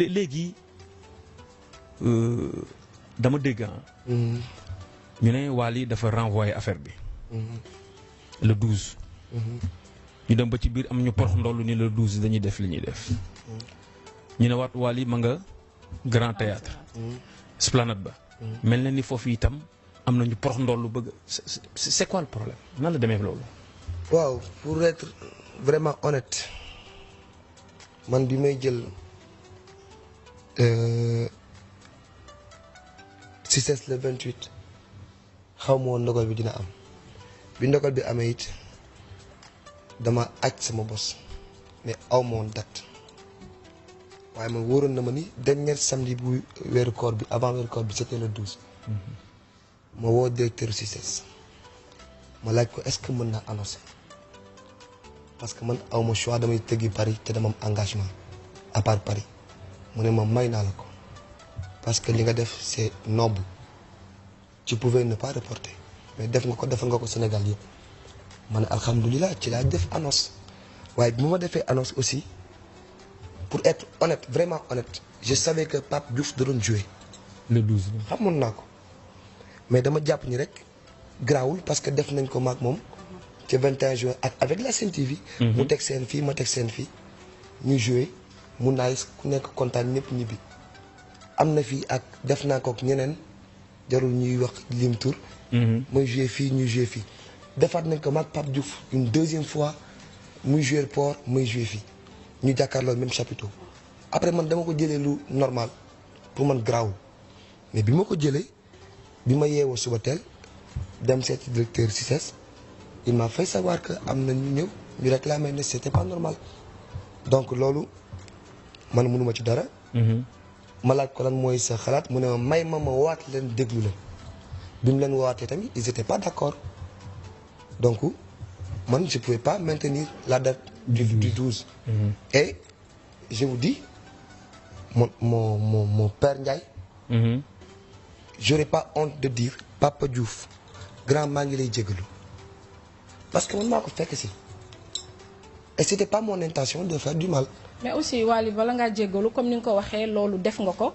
léegi dama dégg ñu ne Wally dafa renvoyer affaire bi. le 12. ñu dem ba ci biir am ñu porox ndollu ni le 12 dañuy def li ñuy def. ñu ne waat Wally ma nga Grand Théâtre Esplanade ba. mel na ni foofu itam am nañu porox ndollu bëgg c'est quoi le problème nan la demee loolu. waaw pour être vraiment honnête man bi may jël CICES le 28 xaw ma woon ndogal bi dina am bi ndogal bi amee it dama aj sama bos mais aw ma woon date waaye man wóoroon na ma ni dernier samedi bu weeru koor bi avant weeru koor bi c'était le 12. ma woo directeur CICES ma laaj ko est-ce que mën naa annoncer parce que man aw ma choix damay tëggi Paris te dama am engagement à part Paris mu ne ma may naa la ko parce que li nga def c'est noble tu pouvais ne pas reporter mais def nga ko defal nga ko Sénégal yëpp ma ne alhamdulilah ci laa def annonce waaye bi ma defee annonce aussi pour être honnête vraiment honnête je savais que Pape Diouf da doon jouer le 12. xamoon naa ko mais dama jàpp ni rek grawul parce que def nañ ko maag moom ci 21 juin ak avec la Sen TV. mu teg seen fii ma teg seen fii ñu joué mu naay ku nekk kontaan ñëpp ñibbi am na fii ak def naa ko ak ñeneen jarul ñuy wax lim tour muy joué fii ñuy joué fii defaat nañ ko maag Pape Diouf une deuxième fois muy joué port muy joué fii ñu jàkkaarloo même chapiteau après man dama ko jëlee lu normal pour man grawul mais bi ma ko jëlee bi ma yeewoo suba teel dem seeti directeur CICES il m'a fait savoir que am na ñu ñëw ñu réclamer ne c'était pas normal donc loolu man mënuma ci dara. ma laaj ko lan mooy sa xalaat mu ne ma may ma waat leen déglu leen bi mu leen waatee tamit ils étaient pas d'accord donc man je pouvais pas maintenir la date du 12. Et je vous dis mon père Ndiaye. J'aurais pas honte de dire Papa Diouf grand maa ngi lay jégalu parce que man maa ko fekk si et c'était pas mon intention de faire du mal. mais aussi Wally bala ngaa jéggalu comme ni nga ko waxee loolu def nga ko.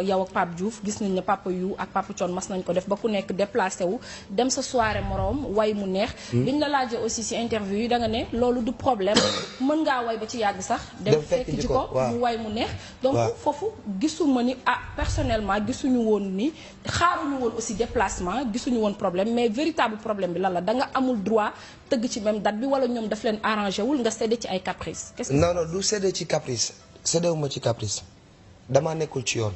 yow ak Pape Diouf gis nañ ne Papa Yu ak Papa Thione mas nañ ko def ba ku nekk déplacé wu dem sa soirée moroom way mu neex. biñ la laajee aussi ci interview yi da nga ne loolu du problème mën ngaa way ba ci yàgg sax. dem fekk ji ko mu way mu neex. donc foofu gisuma ni personnellement gisuñu woon ni xaaruñu woon aussi déplacement gisuñu woon problème mais véritable problème bi lan la da nga amul droit tëgg ci même date bi wala ñoom daf leen arrangé wul nga cédé ci ay caprice. non non du cédé ci caprice cédéwuma ci caprice damaa nekkul ci yoon.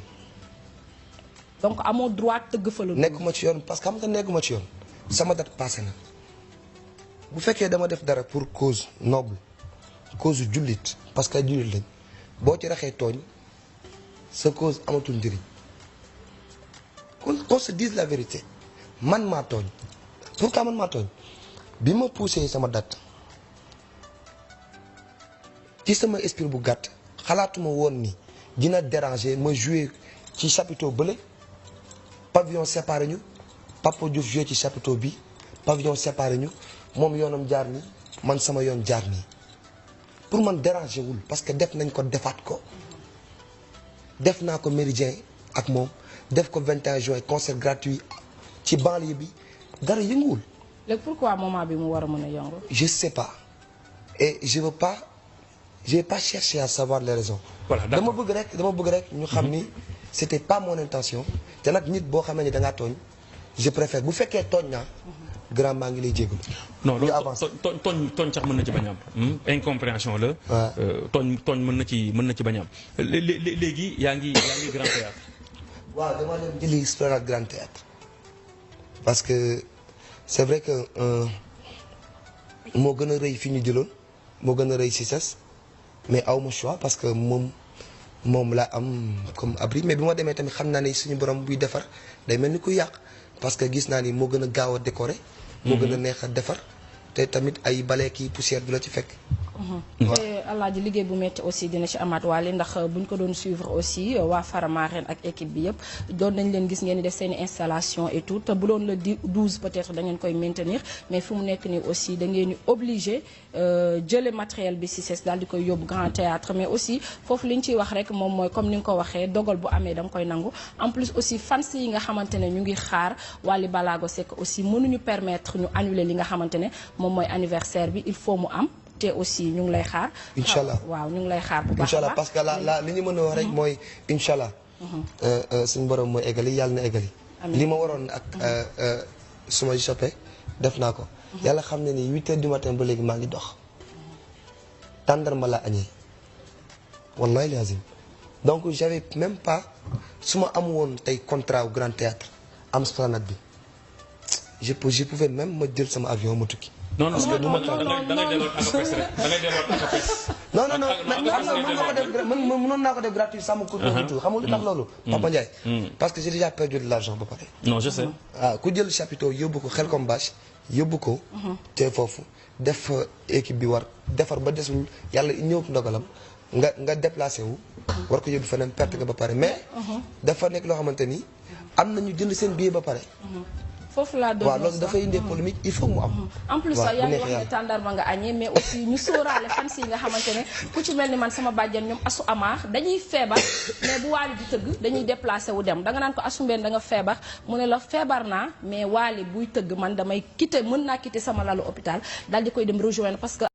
donc amoo droit tëgg fa la. nekkuma ci yoon parce que xam nga nekkuma ci yoon sama date passé na bu fekkee dama def dara pour cause noble cause jullit parce que jullit lañ boo ci raxee tooñ sa cause amatul njëriñ qu'on se dise la vérité man maa tooñ pourquoi man maa tooñ bi ma poussé sama date ci sama esprit bu gàtt xalaatuma woon ni dina déranger ma jouer ci chapiteau bële pavillon séparé ñu Papa Diouf jouer ci chapiteau bi pavillon séparé ñu moom yoonam jaar ni man sama yoon jaar nii pour man déranger wul parce que def nañ ko defaat ko def naa ko Méridien ak moom def ko 21 juin concert gratuit ci banlieue bi dara yënguwul. léegi pourquoi moment bi mu war a mën a yëngu. je sais pas et je veux pas j'ai pas cherché à savoir les raisons. voilà dama bëgg rek ñu xam ni c'était pas mon intention te nag nit boo xamee ni da ngaa tooñ je préfère bu fekkee tooñ naa grand maa ngi lay jégalu. non loolu tooñ sax mën na ci bañ a am. incompréhension la. tooñ mën na ci bañ a am léegi yaa ngi Grand Théâtre. waaw dama leen jëli Esplanade Grand Théâtre parce que c'est vrai que moo gën a rëy fi ñu jëloon moo gën a rëy CICES mais aw ma choix parce que moom laa am comme abri mais bi ma demee tamit xam naa ne suñu borom buy defar day mel ni kuy yàq parce que gis naa ni moo gën a gaaw a décorer. moo gën a neex a defar te tamit ay bale kii poussière du la ci fekk. te Alaaji liggéey bu metti aussi dina ci amaat Wally ndax buñ ko doon suivre aussi waa Faramareen ak équipe bi yëpp doon nañ leen gis ngeen di def seen installation et tout te bu doon le 12 peut-être da ngeen koy maintenir mais fi mu nekk nii aussi da ngeen di obligé jële matériel bi ci ses daal di koy yóbbu Grand Théâtre mais aussi foofu li ñu ciy wax rek moom mooy comme ni nga ko waxee dogal bu amee da nga koy nangu en plus aussi fans yi nga xamante ne ñu ngi xaar Wally Ballago Seck aussi mënuñu permettre ñu annuler li nga xamante ne moom mooy anniversaire bi il faut mu am te aussi ñu ngi lay xaar. incha allah waaw ñu ngi lay xaar bu baax incha allah parce que la li ñu mën a wax rek mooy incha allah. suñu borom mooy eggali yàlla na eggali. li ma waroon ak suma soppe def naa ko. yàlla xam ne ni 8h du matin ba léegi maa ngi dox. tàndarma la añee wallahi lazim donc j'avais même pas su ma am woon tey contrat au Grand Théâtre am esplanade bi je pouvais même ma jël sama avion ma tukki. non non parce que du ma toog da ngay delluwaat akapes rek da ngay delluwaat akapes. non non non mënoon naa ko def gratuit sama coûte tout xam nga lu tax loolu Papa Ndiaye parce que j'ai déjà perdu de l'argent ba pare non je sais. waaw ku jël chapiteau yóbbu ko xel comme bâche yóbbu ko te foofu def équipe bi war defar ba desul yàlla ñëw ndogalam nga déplacé wu war ko yóbbu feneen perte nga ba pare mais dafa nekk loo xamante ni am na ñu jënd seen billet ba pare foofu laa doon waaw loolu dafay indi polémique il faut mu am. en plus sax yaa ngi wax ne tàndarma nga añee mais aussi ñu sóoraale fans yi nga xamante ne ku ci mel ni man sama bàjjan ñoom asu amaax dañuy feebar mais bu Wally di tëgg dañuy déplacé wu dem danga naan ko asu mbeen da nga feebar mu ne la feebar naa mais Wally buy tëgg man damay quitter mën naa quitter sama lalu hôpital daal di koy dem rejoindre parce que